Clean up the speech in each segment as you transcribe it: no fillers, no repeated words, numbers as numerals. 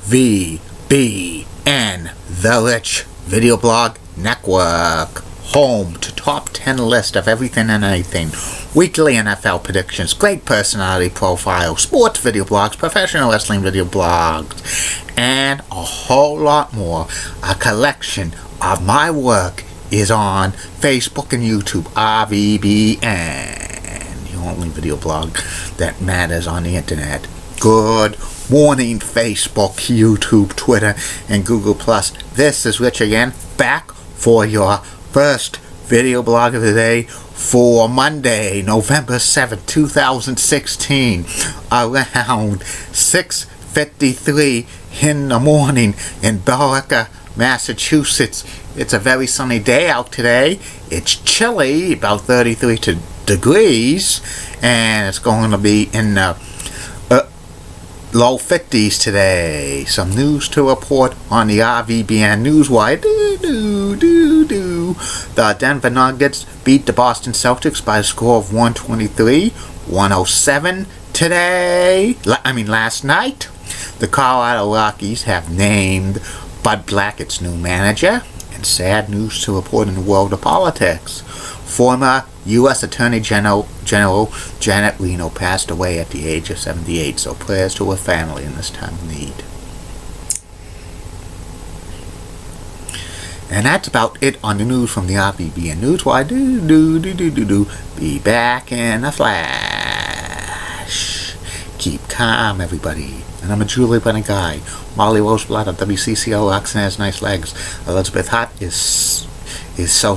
AVBN, The Rich Video Blog Network, home to top 10 list of everything and anything, weekly NFL predictions, great personality profiles, sports video blogs, professional wrestling video blogs, and a whole lot more. A collection of my work is on Facebook and YouTube, RVBN, the only video blog that matters on the internet. Good morning, Facebook, YouTube, Twitter, and Google+. This is Rich again, back for your first video blog of the day for Monday, November 7th, 2016, around 6:53 in the morning in Billerica, Massachusetts. It's a very sunny day out today. It's chilly, about 33 degrees, and it's going to be in the low 50s today. Some news to report on the RVBN Newswire. The Denver Nuggets beat the Boston Celtics by a score of 123-107 last night. The Colorado Rockies have named Bud Black its new manager. And sad news to report in the world of politics. Former U.S. Attorney General Janet Reno passed away at the age of 78, so prayers to her family in this time of need. And that's about it on the news from the RVBN Newswire. Be back in a flash. Keep calm, everybody. And I'm a Julie Brennan guy. Molly Roseblatt of WCCO Roxanne has nice legs. Elizabeth Hott is so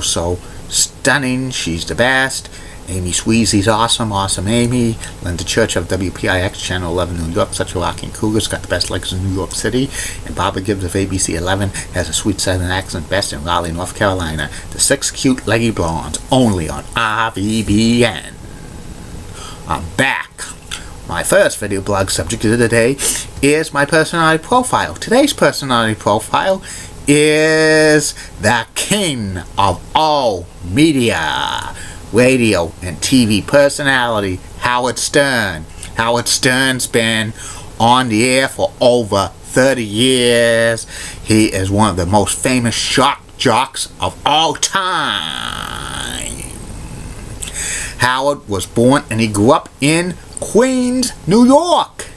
stunning. She's the best. Amy Sweezy's awesome Amy. Linda Church of WPIX Channel 11 New York, such a rocking cougar's got the best legs in New York City. And Barbara Gibbs of ABC 11 has a sweet southern accent, best in Raleigh, North Carolina. The 6 cute leggy blondes, only on RVBN. I'm back. My first video blog subject of the day is my personality profile. Today's personality profile is the king of all media, radio and TV personality, Howard Stern. Howard Stern's been on the air for over 30 years. He is one of the most famous shock jocks of all time. Howard was born and he grew up in Queens, New York.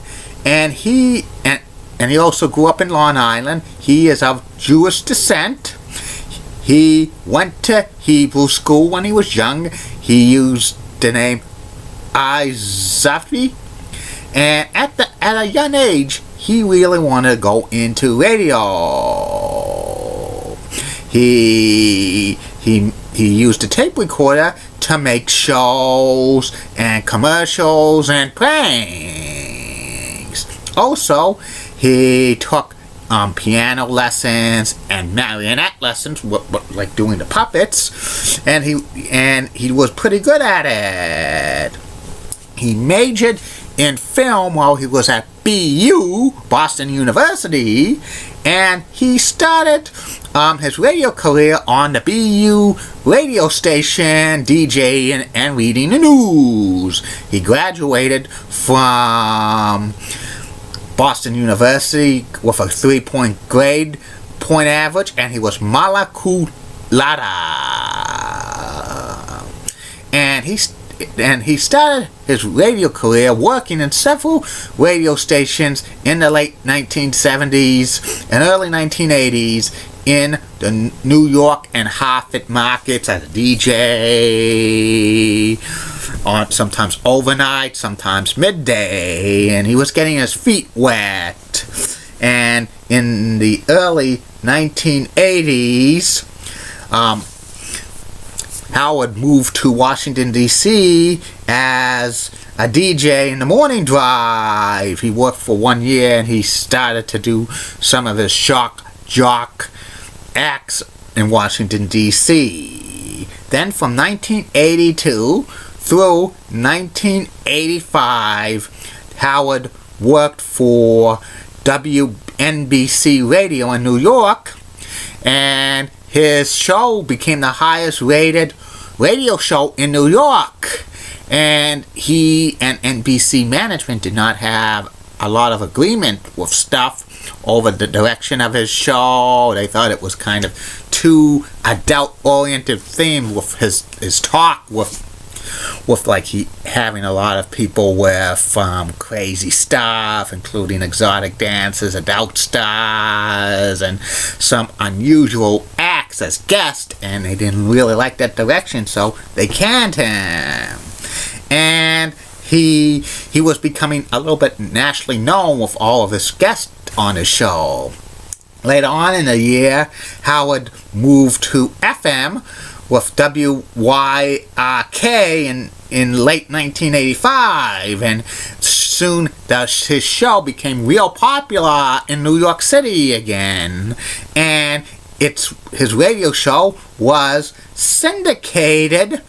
And he also grew up in Long Island. He is of Jewish descent. He went to Hebrew school when he was young. He used the name Izafi. And at a young age, he really wanted to go into radio. He used a tape recorder to make shows and commercials and pranks. Also, he took piano lessons and marionette lessons, like doing the puppets, and he was pretty good at it. He majored in film while he was at BU, Boston University, and he started his radio career on the BU radio station, DJing and reading the news. He graduated from Boston University with a 3-point grade point average, and he was Mala Cum Laude. And he started his radio career working in several radio stations in the late 1970s and early 1980s in the New York and Hartford markets as a DJ, on sometimes overnight, sometimes midday, and he was getting his feet wet. And in the early 1980s, Howard moved to Washington, D.C. as a DJ in the morning drive. He worked for 1 year and he started to do some of his shock jock acts in Washington, D.C. Then from 1982 through 1985, Howard worked for WNBC Radio in New York, and his show became the highest rated radio show in New York. And he and NBC management did not have a lot of agreement with stuff over the direction of his show. They thought it was kind of too adult-oriented theme with his talk with like he having a lot of people with crazy stuff, including exotic dances, adult stars, and some unusual acts as guests, and they didn't really like that direction, so they canned him. And he was becoming a little bit nationally known with all of his guests on his show. Later on in the year, Howard moved to FM with WYRK in late 1985, and soon his show became real popular in New York City again, and his radio show was syndicated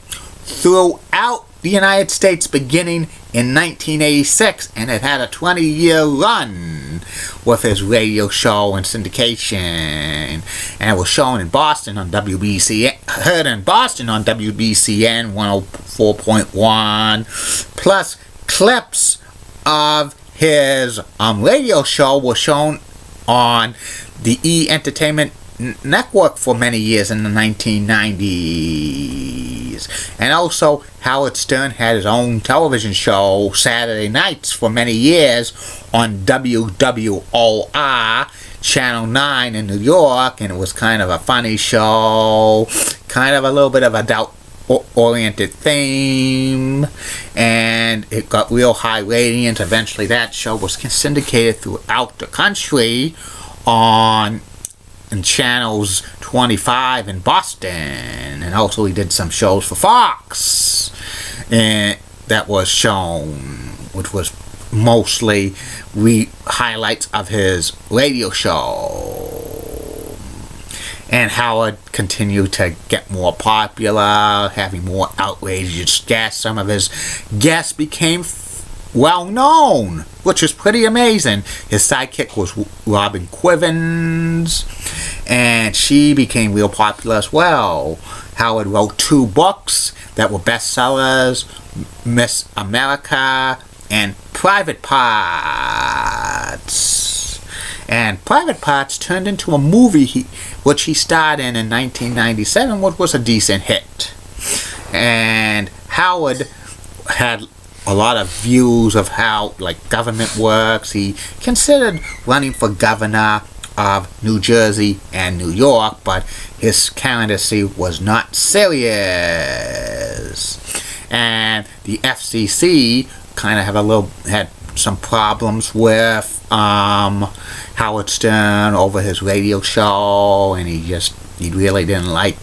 throughout the United States beginning in 1986, and it had a 20-year run with his radio show and syndication, and it was shown in Boston on WBCN, heard in Boston on WBCN 104.1, plus clips of his radio show were shown on the E! Entertainment Network for many years in the 1990s. And also, Howard Stern had his own television show Saturday nights for many years on WWOR Channel 9 in New York, and it was kind of a funny show, kind of a little bit of adult-oriented theme, and it got real high ratings. Eventually that show was syndicated throughout the country in channels 25 in Boston, and also he did some shows for Fox, and that was shown, which was mostly highlights of his radio show. And Howard continued to get more popular, having more outrageous guests. Some of his guests became well known, which is pretty amazing. His sidekick was Robin Quivens, and she became real popular as well. Howard wrote 2 books that were bestsellers, Miss America and Private Parts. And Private Parts turned into a movie which he starred in 1997, which was a decent hit. And Howard had a lot of views of how government works. He considered running for governor of New Jersey and New York, but his candidacy was not serious. And the FCC kind of had some problems with Howard Stern over his radio show, and he really didn't like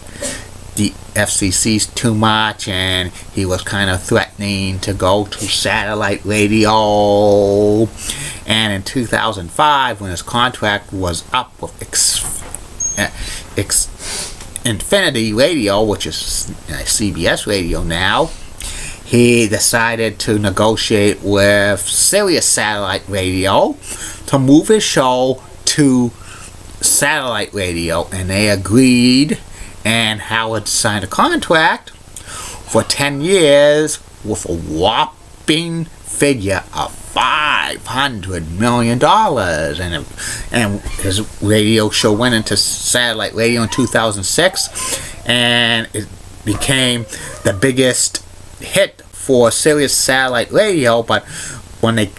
the FCC too much, and he was kind of threatening to go to satellite radio. And in 2005, when his contract was up with Infinity Radio, which is CBS Radio now, he decided to negotiate with Sirius Satellite Radio to move his show to satellite radio, and they agreed. And Howard signed a contract for 10 years with a whopping figure of $500 million. And his radio show went into satellite radio in 2006, and it became the biggest hit for Sirius Satellite Radio. But when they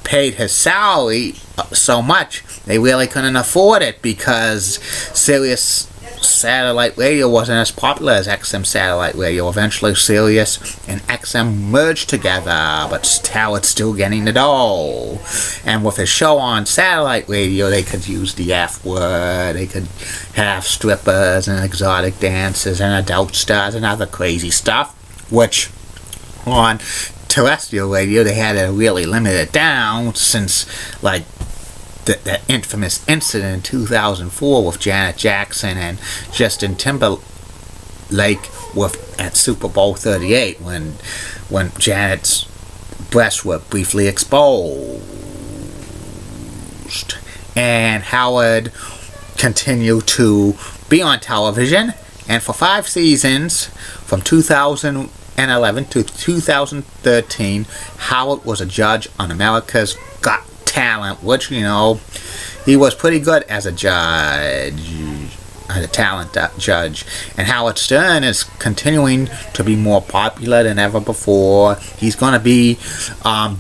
paid his salary so much, they really couldn't afford it, because Sirius Satellite Radio wasn't as popular as XM Satellite Radio. Eventually Sirius and XM merged together, but Howard's still getting the dough. And with his show on satellite radio, they could use the F word, they could have strippers and exotic dances and adult stars and other crazy stuff, which on terrestrial radio they had to really limit it down, since that infamous incident in 2004 with Janet Jackson and Justin Timberlake at Super Bowl 38, when Janet's breasts were briefly exposed. And Howard continued to be on television, and for 5 seasons, from 2011 to 2013, Howard was a judge on America's Got talent, which, you know, he was pretty good as a judge, as a talent judge. And Howard Stern is continuing to be more popular than ever before. He's going to be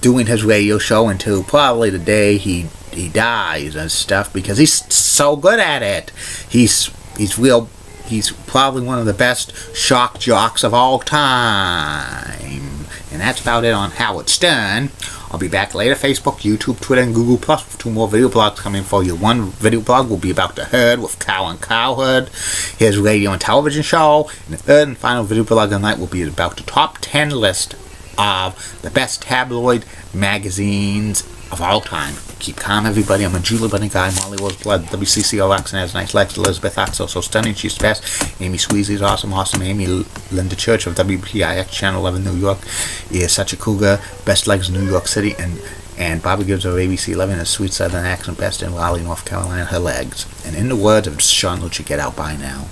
doing his radio show until probably the day he dies and stuff, because he's so good at it. He's probably one of the best shock jocks of all time. And that's about it on Howard Stern. I'll be back later. Facebook, YouTube, Twitter, and Google Plus with 2 more video blogs coming for you. One video blog will be about The Herd with Cow and Cowherd, his radio and television show. And the third and final video blog of the night will be about the top 10 list of the best tabloid magazines of all time. Keep calm, everybody. I'm a Julie Bunny guy. Molly Roseblood, WCCO Accent has nice legs. Elizabeth Hot, so stunning. She's the best. Amy Squeezy's awesome. Amy Linda Church of WPIX Channel 11 New York is such a cougar. Best legs in New York City. And Bobby Gibbs of ABC 11 has sweet southern accent. Best in Raleigh, North Carolina. Her legs. And in the words of Sean Lucci, get out by now.